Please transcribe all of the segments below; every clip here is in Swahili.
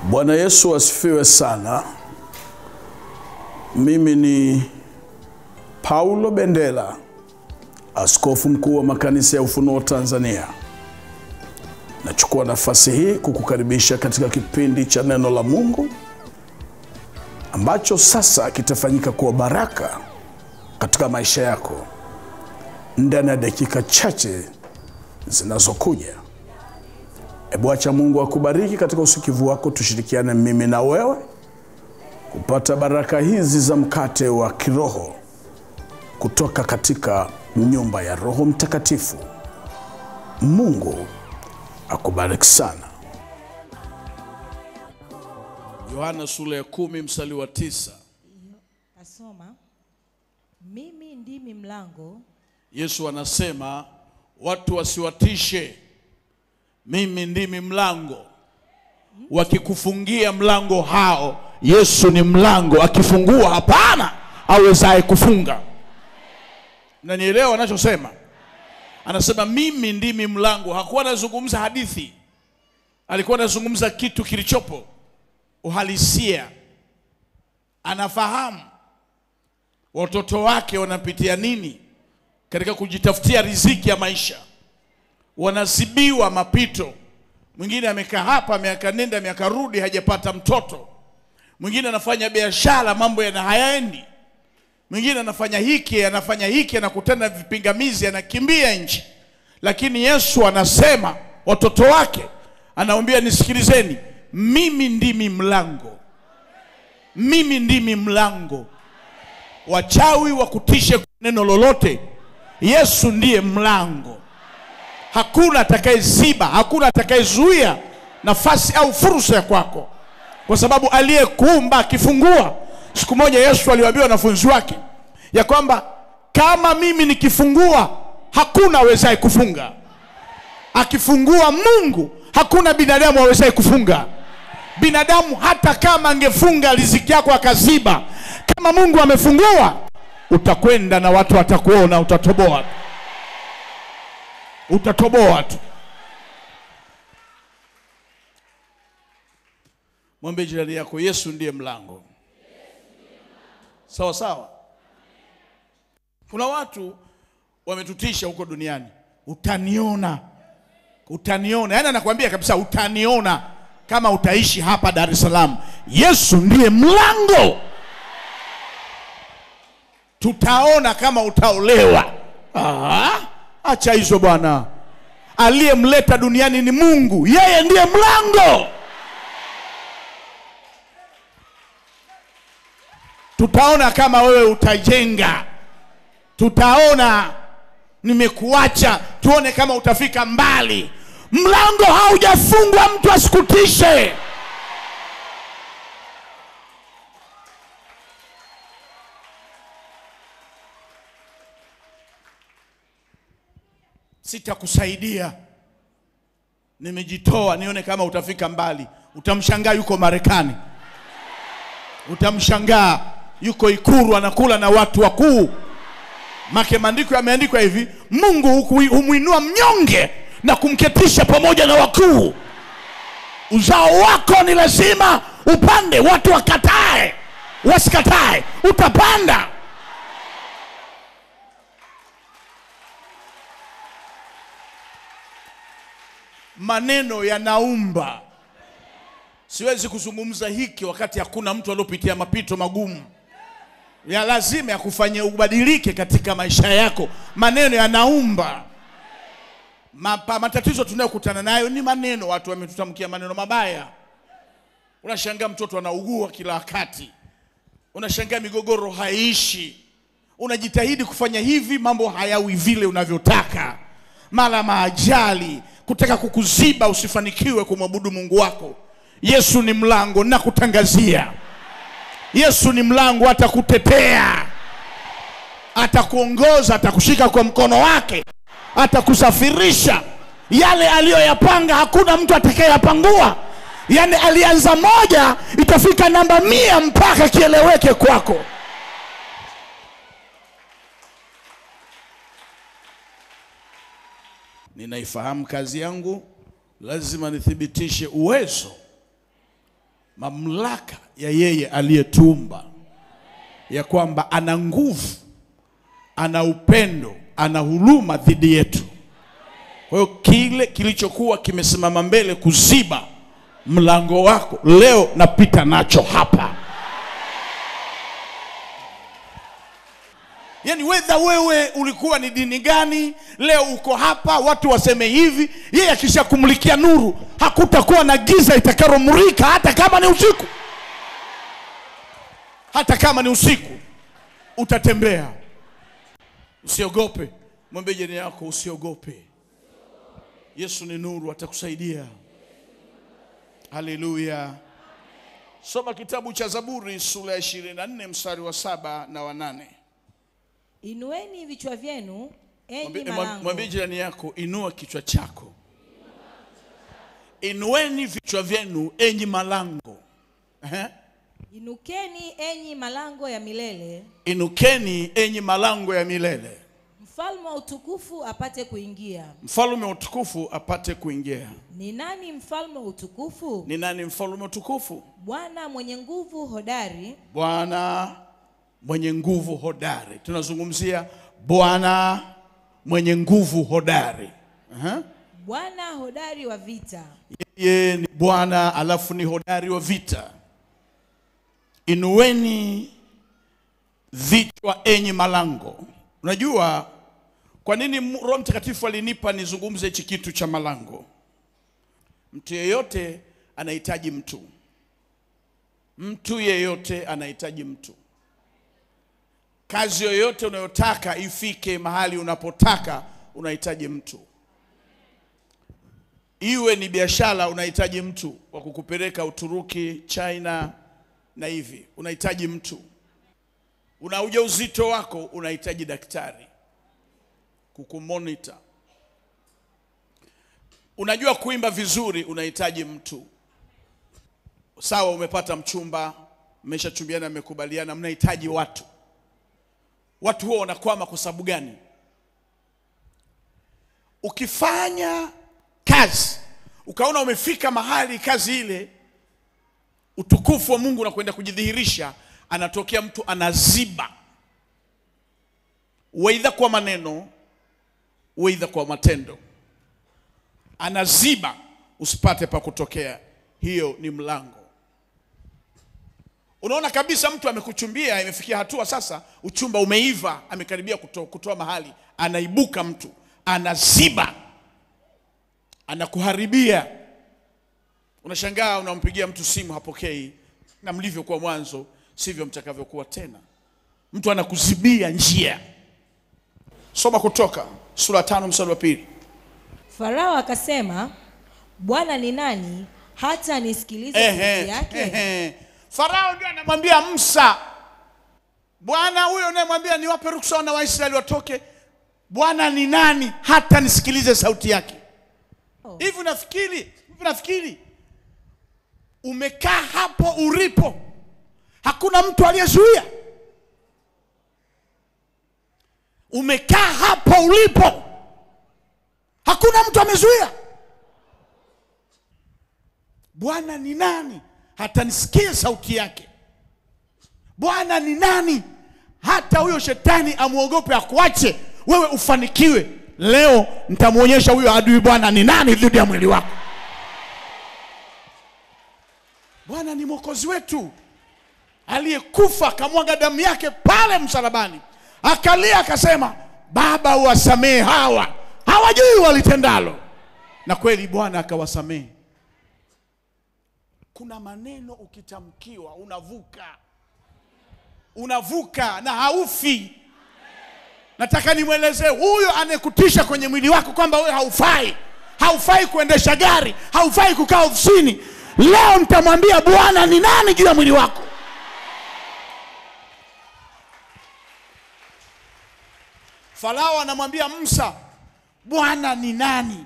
Bwana Yesu asifiwe sana. Mimi ni Paulo Bendela, askofu mkuu wa makanisa ya Ufunuo Tanzania. Nachukua nafasi hii kukukaribisha katika kipindi cha neno la Mungu ambacho sasa kitafanyika kuwa baraka katika maisha yako ndani ya dakika chache zinazokuja. Ebu acha Mungu akubariki katika usikivu wako. Tushirikiane mimi na wewe kupata baraka hizi za mkate wa kiroho kutoka katika nyumba ya Roho Mtakatifu. Mungu akubariki sana. Yohana sura ya 10 mstari wa 9. Asoma, mimi ndimi mlango. Yesu anasema watu wasiwatishe. Mimi ndimi mlango. Wakikufungia mlango hao, Yesu ni mlango. Akifungua hapana awezaye kufunga. Na nielewa anachosema. Anasema mimi ndimi mlango. Hakuwa anazungumza hadithi. Alikuwa anazungumza kitu kilichopo, uhalisia. Anafahamu watoto wake wanapitia nini katika kujitafutia riziki ya maisha. Wanazibiwa mapito. Mwingine amekaa hapa miaka nenda miaka rudi hajapata mtoto. Mwingine anafanya biashara mambo hayaendi. Mwingine anafanya hiki anakutana vipingamizi anakimbia nje. Lakini Yesu anasema watoto wake, anawaambia nisikilizeni, mimi ndimi mlango. Mimi ndimi mlango. Wachawi wakutishe neno lolote, Yesu ndiye mlango. Hakuna atakayeziba, hakuna atakayezuia nafasi au fursa ya kwako. Kwa sababu aliyekuumba akifungua. Siku moja Yesu aliwaambia wanafunzi wake ya kwamba kama mimi nikifungua hakuna awezaye kufunga. Akifungua Mungu, hakuna binadamu awezaye kufunga. Binadamu hata kama angefunga riziki yako akaziba, kama Mungu amefungua, utakwenda na watu watakuona, utatoboa. Utatoboa tu. Mwambie jirani yako, Yesu ndiye mlango. Sawa sawa. Kuna watu wametutisha huko duniani. Utaniona. Utaniona. Yaani anakuambia kabisa utaniona kama utaishi hapa Dar es Salaam. Yesu ndiye mlango. Tutaona kama utaolewa. Acha hizo bwana. Aliyemleta duniani ni Mungu. Yeye ndiye mlango. Tutaona kama wewe utajenga. Tutaona nimekuacha. Tuone kama utafika mbali. Mlango haujafungwa, mtu asikutishe. Sitakusaidia. Nimejitoa nione kama utafika mbali. Utamshangaa yuko Marekani. Utamshangaa yuko Ikulu anakula na watu wakuu. Maandiko yameandikwa hivi, Mungu humuinua mnyonge na kumketisha pamoja na wakuu. Uzao wako ni lazima upande, watu wakatae, wasikatae, utapanda. Maneno yanaumba. Siwezi kuzungumza hiki wakati hakuna mtu aliyopitia mapito magumu. Ya lazima ya kufanya ubadilike katika maisha yako. Maneno yanaumba. Matatizo tunayokutana nayo ni maneno. Watu wametutamkia maneno mabaya. Unashangaa mtoto anaugua kila wakati. Unashangaa migogoro haiishi. Unajitahidi kufanya hivi, mambo hayawi vile unavyotaka. Mara maajali kutaka kukuziba usifanikiwe kumwabudu Mungu wako. Yesu ni mlango na kutangazia. Yesu ni mlango, atakutetea. Atakuongoza, atakushika kwa mkono wake. Atakusafirisha. Yale aliyoyapanga hakuna mtu atakayeyapangua. Yaani alianza moja, itafika namba 100 mpaka kieleweke kwako. Ninaifahamu kazi yangu, lazima nithibitishe uwezo mamlaka ya yeye aliyetuumba, ya kwamba ana nguvu, ana upendo, ana huruma dhidi yetu. Kwa hiyo kile kilichokuwa kimesimama mbele kuziba mlango wako, leo napita nacho hapa. Yani whether wewe ulikuwa ni dini gani, leo uko hapa, watu waseme hivi, yeye akisha kumulikia nuru, hakutakuwa na giza itakaromurika, hata kama ni usiku. Hata kama ni usiku, utatembea. Usiogope. Mwambie jirani yako, usiogope. Yesu ni nuru, atakusaidia. Haleluya. Soma kitabu cha Zaburi sura ya 24 mstari wa 7 na wa 8. Inueni vichwa vyenu enyi malango. Mwambie jirani yako, inua kichwa chako. Inueni vichwa vyenu enyi malango. Inukeni enyi malango ya milele. Inukeni enyi malango ya milele. Mfalme wa utukufu apate kuingia. Mfalme wa utukufu apate kuingia. Ni nani mfalme wa utukufu? Ni nani mfalme wa utukufu? Bwana mwenye nguvu hodari. Bwana mwenye nguvu hodari. Tunazungumzia Bwana mwenye nguvu hodari. Bwana hodari wa vita. Yeye ni Bwana, alafu ni hodari wa vita. Inueni vichwa enyi malango. Unajua kwa nini Roho Mtakatifu alinipa nizungumze hichi kitu cha malango? Mtu yeyote anahitaji mtu. Mtu yeyote anahitaji mtu. Kazi yoyote unayotaka ifike mahali unapotaka, unahitaji mtu. Iwe ni biashara, unahitaji mtu wa kukupeleka Uturuki, China na hivi. Unahitaji mtu. Una ujauzito wako, unahitaji daktari kukumonitor. Unajua kuimba vizuri, unahitaji mtu. Sawa, umepata mchumba, mmeshachumbiana, mmekubaliana, mnahitaji watu. Watu huo wanakwama kwa sababu gani? Ukifanya kazi, ukaona umefika mahali kazi ile, utukufu wa Mungu unakwenda kujidhihirisha, anatokea mtu anaziba. Weidha kwa maneno, weidha kwa matendo. Anaziba usipate pa kutokea. Hiyo ni mlango. Unaona kabisa mtu amekuchumbia, imefikia hatua sasa uchumba umeiva, amekaribia kutoa mahali, anaibuka mtu, anaziba, anakuharibia. Unashangaa, unampigia mtu simu hapokei, na mlivyokuwa mwanzo sivyo mtakavyokuwa tena. Mtu anakuzibia njia. Soma Kutoka sura 5 mstari wa 2. Farao akasema, Bwana ni nani hata nisikilize sauti yake? Farao ndiye anamwambia Musa, Bwana huyo unayemwambia niwape ruksa na Waisraeli watoke, Bwana ni nani hata nisikilize sauti yake? Hivi unafikiri umekaa hapo ulipo hakuna mtu aliyezuia? Umekaa hapo ulipo hakuna mtu amezuia? Bwana ni nani hata nisikie sauti yake? Bwana ni nani hata huyo shetani amuogope akuache wewe ufanikiwe? Leo nitamuonyesha huyo adui Bwana ni nani dhidi ya mwili wako. Bwana ni Mwokozi wetu aliyekufa akamwaga damu yake pale msalabani, akalia akasema, Baba uwasamehe hawa, hawajui walitendalo. Na kweli Bwana akawasamehe. Kuna maneno ukitamkiwa unavuka na haufi. Nataka nimwelezee huyo anekutisha kwenye mwili wako kwamba wewe haufai kuendesha gari, haufai kukaa ofisini. Leo nitamwambia Bwana ni nani juu ya mwili wako. Farao anamwambia Musa, Bwana ni nani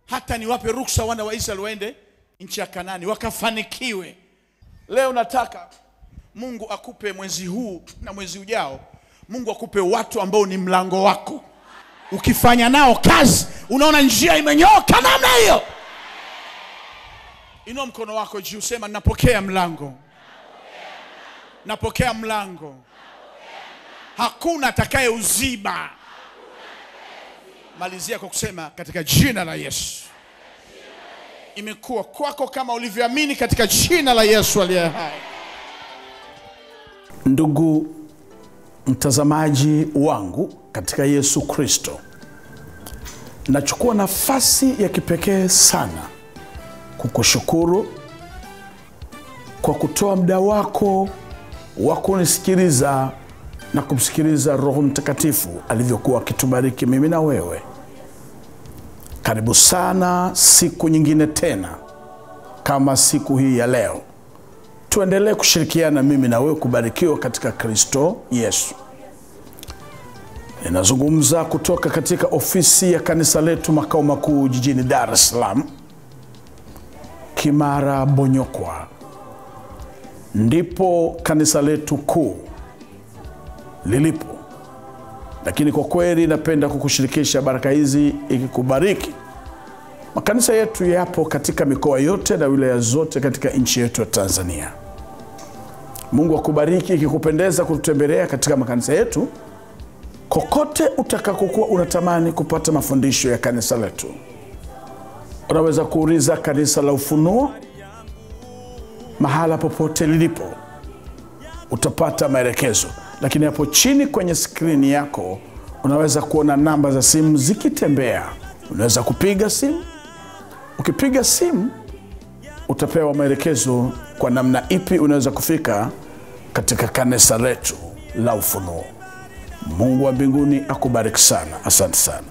hata niwape ruksa wana wa Israeli waende nchi ya Kanaani wakafanikiwe? Leo nataka Mungu akupe mwezi huu na mwezi ujao, Mungu akupe watu ambao ni mlango wako. Ukifanya nao kazi, unaona njia imenyooka namna hiyo. Inua mkono wako juu, sema napokea mlango. Napokea mlango. Hakuna atakaye uziba. Malizia kwa kusema katika jina la Yesu. Imekuwa kwako kama ulivyoamini katika jina la Yesu aliye hai. Ndugu mtazamaji wangu katika Yesu Kristo, nachukua nafasi ya kipekee sana kukushukuru kwa kutoa muda wako wa kunisikiliza na kumsikiliza Roho Mtakatifu alivyokuwa akitubariki mimi na wewe. Karibu sana siku nyingine tena kama siku hii ya leo. Tuendelee kushirikiana mimi na wewe kubarikiwa katika Kristo Yesu. Ninazungumza kutoka katika ofisi ya kanisa letu makao makuu jijini Dar es Salaam, Kimara Bonyokwa. Ndipo kanisa letu kuu lilipo. Lakini kwa kweli napenda kukushirikisha baraka hizi ikikubariki. Makanisa yetu yapo katika mikoa yote na wilaya zote katika nchi yetu ya Tanzania. Mungu akubariki ikikupendeza kututembelea katika makanisa yetu. Kokote utakakokuwa unatamani kupata mafundisho ya kanisa letu, unaweza kuuliza kanisa la Ufunuo mahala popote lilipo. Utapata maelekezo. Lakini hapo chini kwenye skrini yako unaweza kuona namba za simu zikitembea. Unaweza kupiga simu. Ukipiga simu utapewa maelekezo kwa namna ipi unaweza kufika katika kanisa letu la Ufunuo. Mungu wa mbinguni akubariki sana. Asante sana.